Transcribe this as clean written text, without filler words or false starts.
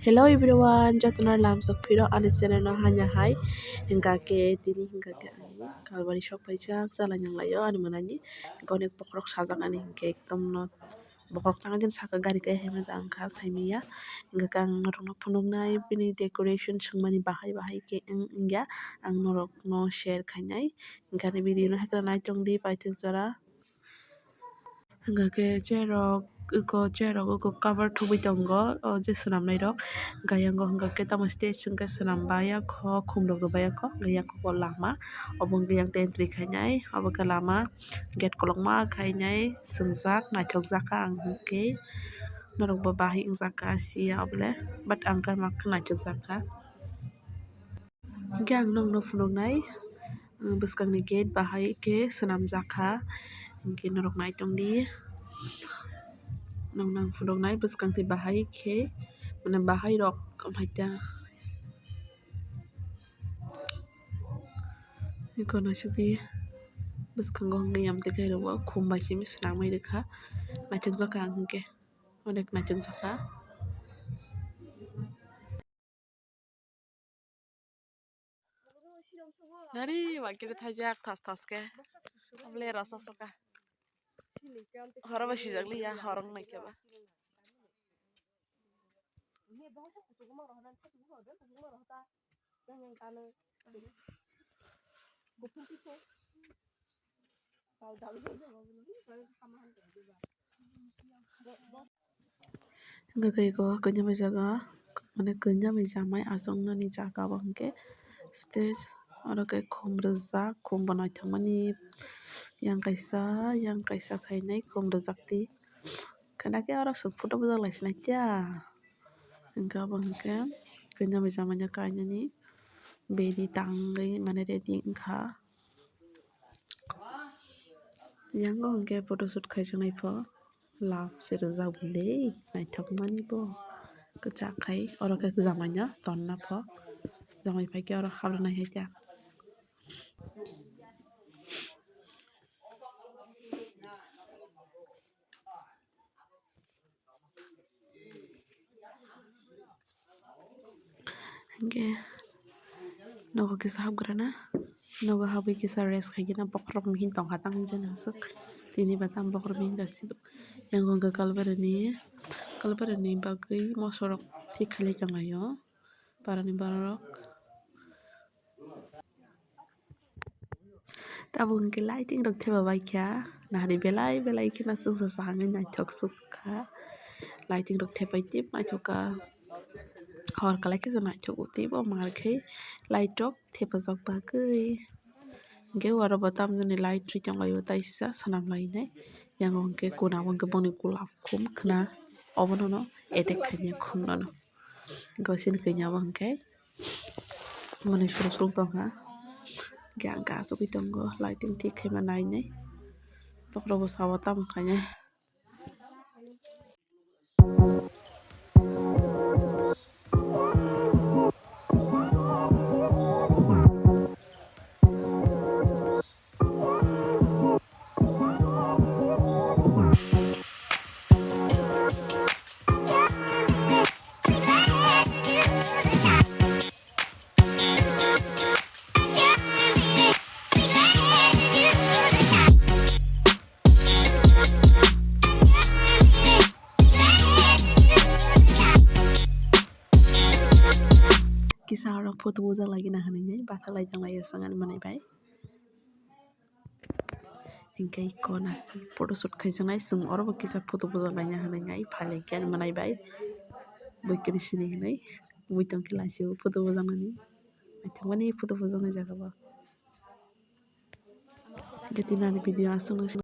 Hello everyone, jatunar lam sok phiro ani channel no hanya hai hingga ke tini hingga ke ani kalbari shop paijak jala nyang layo ani manani gonek pokrok sajak ani hingke ekdom no bokrok tang jen saka gari ke hema angka saimiya hingga kang norok no phunuk nai bini decoration sungmani bahai ke ingya ang norok no share khainai hingga ni video no hekra nai chongdi paitik jora hingga ke chair rok cover thubi tongo o je swnamnai rok gayango hingga ke tamo stage hingke swnambaya kho khum rok rwbaya kho yang ko lama obo hingke yang entry khainai obo ke lama gate kologma khainai swngjak naithokjak ang hingke norok bo bahai ongjaka sia oboleh but ang gana khe naithokjaka hingke ang nog no phunuknai bwskangni gate bahai ke swnamjaka hingke norok naitongdi nog no phunuknai bwskangni bahai khe mane bahai rok amaita eko naisukdi bwskango hingke yam tikai rog o khum bai simi swnamoi rwkha naithokjaka ang hingke onek naithokjaka. Nari wakil thajak thas ke oble rasa soka horo ba sijakli ya horong naikeba hingga ke eko kanyamai jaga mane kanyamai jamai achuknani jaga bo hingke stage oro ke khum rijak khum bo naithokmani yang kaisa khainai khum rijakti khwnake oro swng photo bujaklai se naitya hingke obo hingke kanyamai jamani no kainani bedi tangwi mane ready wngkha yango hingke photoshoot khaijaknai pho love se rijak bolei naithokmani bo kwchak khai oro ke jamai no tonna pho jamai pai ke oro habranai haitya. Hingke nogo kisa habgrana nogo habui kisa rest khaigena bokhorok mihin tongkha tang jani aswk tini ba tamo bokhorok mihin jasito yango hingke kalbarani bagui moso rok thik khailaio tonglaio barani borok abo hingke lighting rok thepa kha nahari belai kheno chungsa changui naithok kha lighting rok thepai tip naithoka hor kolai khe naithok tibo markhai light rok thepajak bagui hingke oro bo tamo jani light rwi tonglaio taisa swnamlainai yango hingke kuna bo hingke boni golap khum khwna obono no attack khainai khum no gosini kanya bo hingke boni suruk tongkha hingke ang achukgui tongo lighting thik khaima nainai bokhorok bo sabo tamo khainai. Kisa rok photo bujaklai nahinui bachaklai tonglaio chwng ani manaibai hingke eko photoshoot khaijaknai chwng oro bo kisa photo bujaklaina hinui falei khe ani manaibai boikwri sini hinui mui tongkhe laisio photo bujaknani naithokmani photo bujaknai jaga bo hingke tini ani video asuk.